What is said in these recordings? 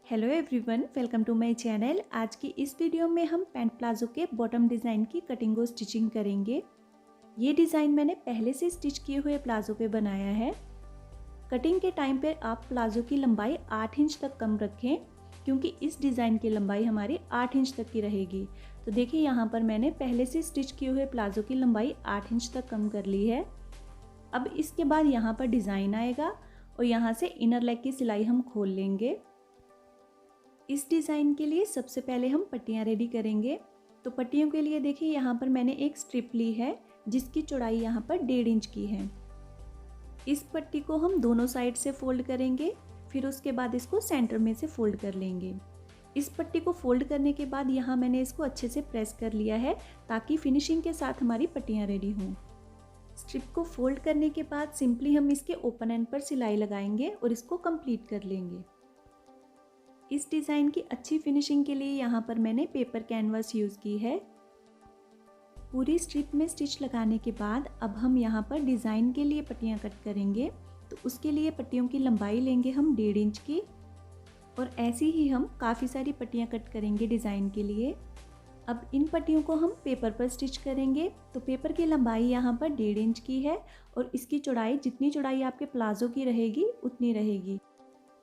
Hello everyone, welcome to my channel. आज की इस वीडियो में हम पैंट प्लाजो के बॉटम डिज़ाइन की कटिंग और स्टिचिंग करेंगे। ये डिज़ाइन मैंने पहले से स्टिच किए हुए प्लाजो पे बनाया है। कटिंग के टाइम पर आप प्लाजो की लंबाई 8 इंच तक कम रखें, क्योंकि इस डिज़ाइन की लंबाई हमारी 8 इंच तक की रहेगी। तो देखिए यहाँ पर मैंने पहले से स्टिच किए हुए प्लाजो की लंबाई 8 इंच तक कम कर ली है। अब इसके बाद यहाँ पर डिज़ाइन आएगा और यहाँ से इनर लेग की सिलाई हम खोल लेंगे। इस डिज़ाइन के लिए सबसे पहले हम पट्टियाँ रेडी करेंगे। तो पट्टियों के लिए देखिए यहाँ पर मैंने एक स्ट्रिप ली है जिसकी चौड़ाई यहाँ पर 1.5 इंच की है। इस पट्टी को हम दोनों साइड से फोल्ड करेंगे, फिर उसके बाद इसको सेंटर में से फोल्ड कर लेंगे। इस पट्टी को फोल्ड करने के बाद यहाँ मैंने इसको अच्छे से प्रेस कर लिया है ताकि फिनिशिंग के साथ हमारी पट्टियाँ रेडी हों। स्ट्रिप को फोल्ड करने के बाद सिंपली हम इसके ओपन एंड पर सिलाई लगाएंगे और इसको कंप्लीट कर लेंगे। इस डिज़ाइन की अच्छी फिनिशिंग के लिए यहाँ पर मैंने पेपर कैनवास यूज़ की है। पूरी स्ट्रिप में स्टिच लगाने के बाद अब हम यहाँ पर डिज़ाइन के लिए पट्टियाँ कट करेंगे। तो उसके लिए पट्टियों की लंबाई लेंगे हम 1.5 इंच की, और ऐसी ही हम काफ़ी सारी पट्टियाँ कट करेंगे डिज़ाइन के लिए। अब इन पट्टियों को हम पेपर पर स्टिच करेंगे। तो पेपर की लंबाई यहाँ पर 1.5 इंच की है और इसकी चौड़ाई जितनी चौड़ाई आपके प्लाजो की रहेगी उतनी रहेगी।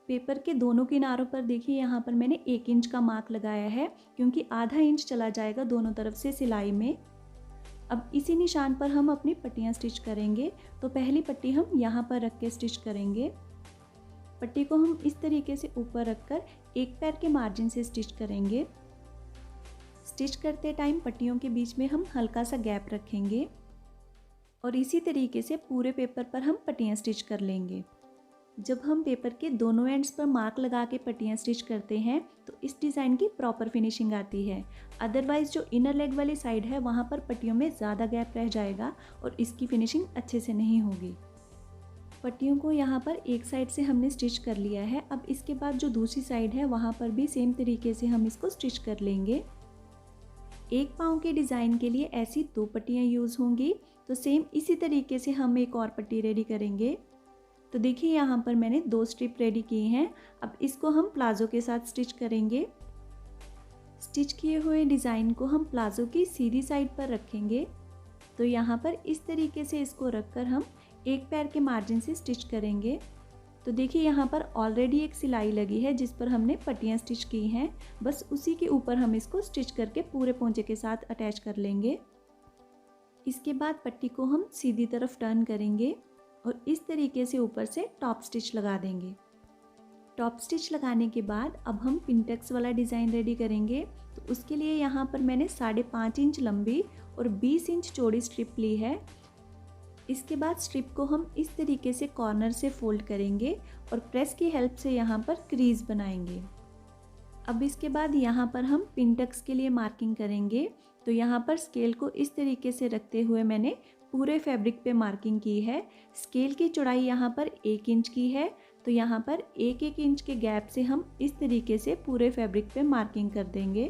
पेपर के दोनों किनारों पर देखिए यहाँ पर मैंने 1 इंच का मार्क लगाया है, क्योंकि आधा इंच चला जाएगा दोनों तरफ से सिलाई में। अब इसी निशान पर हम अपनी पट्टियाँ स्टिच करेंगे। तो पहली पट्टी हम यहाँ पर रख के स्टिच करेंगे। पट्टी को हम इस तरीके से ऊपर रखकर एक पैर के मार्जिन से स्टिच करेंगे। स्टिच करते टाइम पट्टियों के बीच में हम हल्का सा गैप रखेंगे और इसी तरीके से पूरे पेपर पर हम पट्टियाँ स्टिच कर लेंगे। जब हम पेपर के दोनों एंड्स पर मार्क लगा के पट्टियाँ स्टिच करते हैं तो इस डिज़ाइन की प्रॉपर फिनिशिंग आती है। अदरवाइज़ जो इनर लेग वाली साइड है वहाँ पर पट्टियों में ज़्यादा गैप रह जाएगा और इसकी फिनिशिंग अच्छे से नहीं होगी। पट्टियों को यहाँ पर एक साइड से हमने स्टिच कर लिया है। अब इसके बाद जो दूसरी साइड है वहाँ पर भी सेम तरीके से हम इसको स्टिच कर लेंगे। एक पाँव के डिज़ाइन के लिए ऐसी 2 पट्टियाँ यूज़ होंगी। तो सेम इसी तरीके से हम एक और पट्टी रेडी करेंगे। तो देखिए यहाँ पर मैंने 2 स्ट्रिप रेडी की हैं। अब इसको हम प्लाजो के साथ स्टिच करेंगे। स्टिच किए हुए डिज़ाइन को हम प्लाजो की सीधी साइड पर रखेंगे। तो यहाँ पर इस तरीके से इसको रखकर हम एक पैर के मार्जिन से स्टिच करेंगे। तो देखिए यहाँ पर ऑलरेडी एक सिलाई लगी है जिस पर हमने पट्टियाँ स्टिच की हैं। बस उसी के ऊपर हम इसको स्टिच करके पूरे पोंचे के साथ अटैच कर लेंगे। इसके बाद पट्टी को हम सीधी तरफ टर्न करेंगे और इस तरीके से ऊपर से टॉप स्टिच लगा देंगे। टॉप स्टिच लगाने के बाद अब हम पिनटक्स वाला डिज़ाइन रेडी करेंगे। तो उसके लिए यहाँ पर मैंने 5.5 इंच लंबी और 20 इंच चौड़ी स्ट्रिप ली है। इसके बाद स्ट्रिप को हम इस तरीके से कॉर्नर से फोल्ड करेंगे और प्रेस की हेल्प से यहाँ पर क्रीज बनाएंगे। अब इसके बाद यहाँ पर हम पिनटक्स के लिए मार्किंग करेंगे। तो यहाँ पर स्केल को इस तरीके से रखते हुए मैंने पूरे फैब्रिक पे मार्किंग की है। स्केल की चौड़ाई यहाँ पर 1 इंच की है। तो यहाँ पर 1-1 इंच के गैप से हम इस तरीके से पूरे फैब्रिक पे मार्किंग कर देंगे।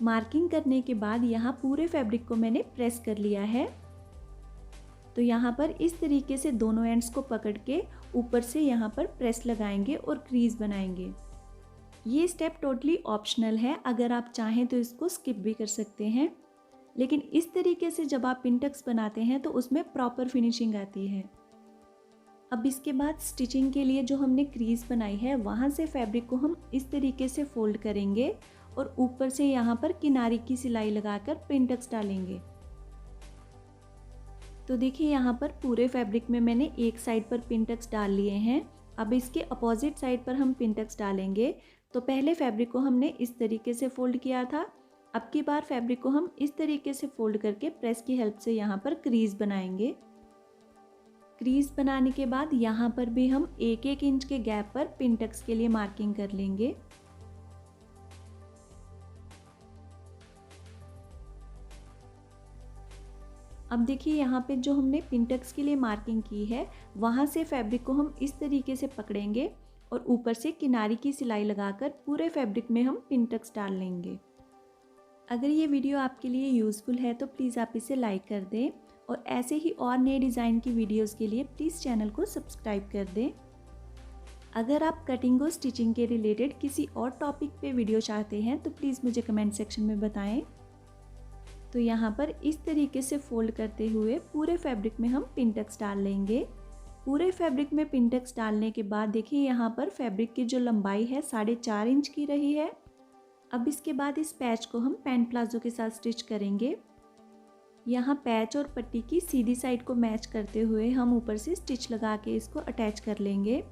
मार्किंग करने के बाद यहाँ पूरे फैब्रिक को मैंने प्रेस कर लिया है। तो यहाँ पर इस तरीके से दोनों एंड्स को पकड़ के ऊपर से यहाँ पर प्रेस लगाएंगे और क्रीज बनाएंगे। ये स्टेप टोटली ऑप्शनल है, अगर आप चाहें तो इसको स्किप भी कर सकते हैं, लेकिन इस तरीके से जब आप पिनटक्स बनाते हैं तो उसमें प्रॉपर फिनिशिंग आती है। अब इसके बाद स्टिचिंग के लिए जो हमने क्रीज बनाई है वहाँ से फैब्रिक को हम इस तरीके से फोल्ड करेंगे और ऊपर से यहाँ पर किनारे की सिलाई लगाकर पिनटक्स डालेंगे। तो देखिए यहाँ पर पूरे फैब्रिक में मैंने एक साइड पर पिनटक्स डाल लिए हैं। अब इसके अपोजिट साइड पर हम पिनटक्स डालेंगे। तो पहले फैब्रिक को हमने इस तरीके से फोल्ड किया था। अब की बार फैब्रिक को हम इस तरीके से फोल्ड करके प्रेस की हेल्प से यहाँ पर क्रीज बनाएंगे। क्रीज बनाने के बाद यहाँ पर भी हम 1-1 इंच के गैप पर पिनटक्स के लिए मार्किंग कर लेंगे। अब देखिए यहाँ पे जो हमने पिनटक्स के लिए मार्किंग की है वहाँ से फैब्रिक को हम इस तरीके से पकड़ेंगे और ऊपर से किनारे की सिलाई लगाकर पूरे फैब्रिक में हम पिनटक्स डाल लेंगे। अगर ये वीडियो आपके लिए यूज़फुल है तो प्लीज़ आप इसे लाइक कर दें और ऐसे ही और नए डिज़ाइन की वीडियोस के लिए प्लीज़ चैनल को सब्सक्राइब कर दें। अगर आप कटिंग और स्टिचिंग के रिलेटेड किसी और टॉपिक पे वीडियो चाहते हैं तो प्लीज़ मुझे कमेंट सेक्शन में बताएं। तो यहाँ पर इस तरीके से फोल्ड करते हुए पूरे फैब्रिक में हम पिनटक्स डाल लेंगे। पूरे फैब्रिक में पिनटक्स डालने के बाद देखिए यहाँ पर फैब्रिक की जो लंबाई है 4.5 इंच की रही है। अब इसके बाद इस पैच को हम पैंट प्लाजो के साथ स्टिच करेंगे। यहाँ पैच और पट्टी की सीधी साइड को मैच करते हुए हम ऊपर से स्टिच लगा के इसको अटैच कर लेंगे।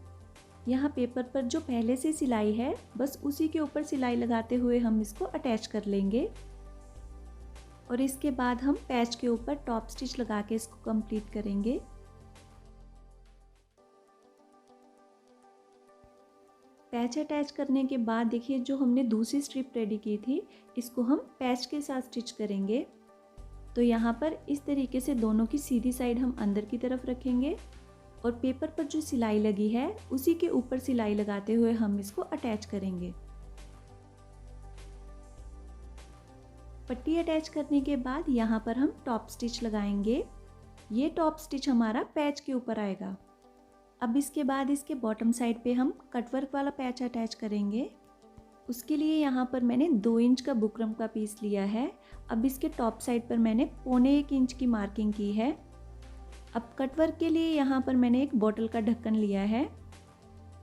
यहाँ पेपर पर जो पहले से सिलाई है बस उसी के ऊपर सिलाई लगाते हुए हम इसको अटैच कर लेंगे और इसके बाद हम पैच के ऊपर टॉप स्टिच लगा के इसको कंप्लीट करेंगे। पैच अटैच करने के बाद देखिए जो हमने दूसरी स्ट्रिप रेडी की थी इसको हम पैच के साथ स्टिच करेंगे। तो यहाँ पर इस तरीके से दोनों की सीधी साइड हम अंदर की तरफ रखेंगे और पेपर पर जो सिलाई लगी है उसी के ऊपर सिलाई लगाते हुए हम इसको अटैच करेंगे। पट्टी अटैच करने के बाद यहाँ पर हम टॉप स्टिच लगाएंगे। ये टॉप स्टिच हमारा पैच के ऊपर आएगा। अब इसके बाद इसके बॉटम साइड पे हम कटवर्क वाला पैच अटैच करेंगे। उसके लिए यहाँ पर मैंने 2 इंच का बुकरम का पीस लिया है। अब इसके टॉप साइड पर मैंने 0.25 इंच की मार्किंग की है। अब कटवर्क के लिए यहाँ पर मैंने एक बॉटल का ढक्कन लिया है।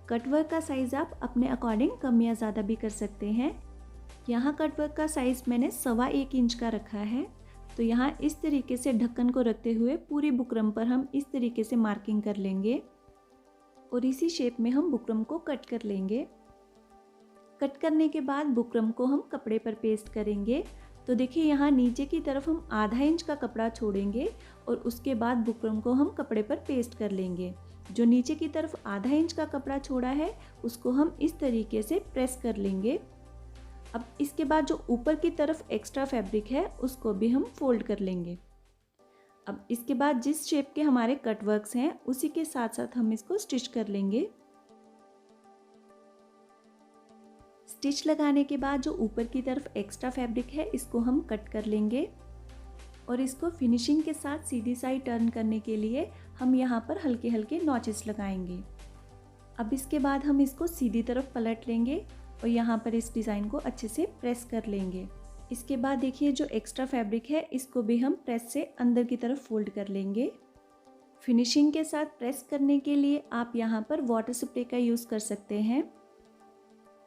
कटवर्क का साइज़ आप अपने अकॉर्डिंग कम या ज़्यादा भी कर सकते हैं। यहाँ कटवर्क का साइज़ मैंने 1.25 इंच का रखा है। तो यहाँ इस तरीके से ढक्कन को रखते हुए पूरी बुकरम पर हम इस तरीके से मार्किंग कर लेंगे और इसी शेप में हम बुकरम को कट कर लेंगे। कट करने के बाद बुकरम को हम कपड़े पर पेस्ट करेंगे। तो देखिए यहाँ नीचे की तरफ हम ½ इंच का कपड़ा छोड़ेंगे और उसके बाद बुकरम को हम कपड़े पर पेस्ट कर लेंगे। जो नीचे की तरफ ½ इंच का कपड़ा छोड़ा है उसको हम इस तरीके से प्रेस कर लेंगे। अब इसके बाद जो ऊपर की तरफ एक्स्ट्रा फैब्रिक है उसको भी हम फोल्ड कर लेंगे। अब इसके बाद जिस शेप के हमारे कट वर्क्स हैं उसी के साथ साथ हम इसको स्टिच कर लेंगे। स्टिच लगाने के बाद जो ऊपर की तरफ एक्स्ट्रा फैब्रिक है इसको हम कट कर लेंगे और इसको फिनिशिंग के साथ सीधी साइड टर्न करने के लिए हम यहाँ पर हल्के हल्के नॉचेस लगाएंगे। अब इसके बाद हम इसको सीधी तरफ पलट लेंगे और यहाँ पर इस डिज़ाइन को अच्छे से प्रेस कर लेंगे। इसके बाद देखिए जो एक्स्ट्रा फैब्रिक है इसको भी हम प्रेस से अंदर की तरफ फोल्ड कर लेंगे। फिनिशिंग के साथ प्रेस करने के लिए आप यहाँ पर वाटर स्प्रे का यूज़ कर सकते हैं।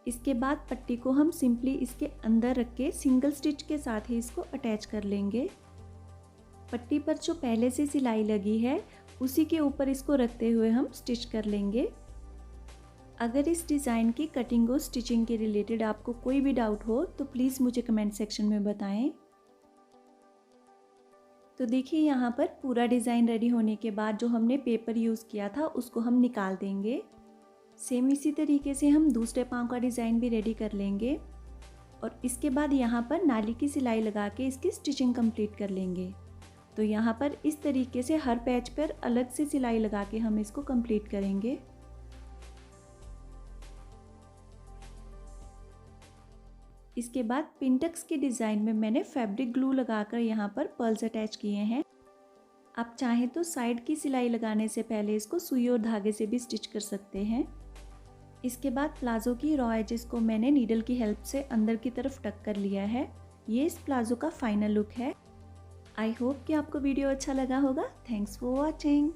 इसके बाद पट्टी को हम सिंपली इसके अंदर रख के सिंगल स्टिच के साथ ही इसको अटैच कर लेंगे। पट्टी पर जो पहले से सिलाई लगी है उसी के ऊपर इसको रखते हुए हम स्टिच कर लेंगे। अगर इस डिज़ाइन की कटिंग और स्टिचिंग के रिलेटेड आपको कोई भी डाउट हो तो प्लीज़ मुझे कमेंट सेक्शन में बताएं। तो देखिए यहाँ पर पूरा डिज़ाइन रेडी होने के बाद जो हमने पेपर यूज़ किया था उसको हम निकाल देंगे। सेम इसी तरीके से हम दूसरे पाँव का डिज़ाइन भी रेडी कर लेंगे और इसके बाद यहाँ पर नाली की सिलाई लगा के इसकी स्टिचिंग कंप्लीट कर लेंगे। तो यहाँ पर इस तरीके से हर पैच पर अलग से सिलाई लगा के हम इसको कंप्लीट करेंगे। इसके बाद पिनटक्स के डिज़ाइन में मैंने फैब्रिक ग्लू लगाकर यहाँ पर पर्ल्स अटैच किए हैं। आप चाहें तो साइड की सिलाई लगाने से पहले इसको सुई और धागे से भी स्टिच कर सकते हैं। इसके बाद प्लाजो की रॉ एजेस को मैंने नीडल की हेल्प से अंदर की तरफ टक कर लिया है। ये इस प्लाजो का फाइनल लुक है। आई होप कि आपको वीडियो अच्छा लगा होगा। Thanks for watching.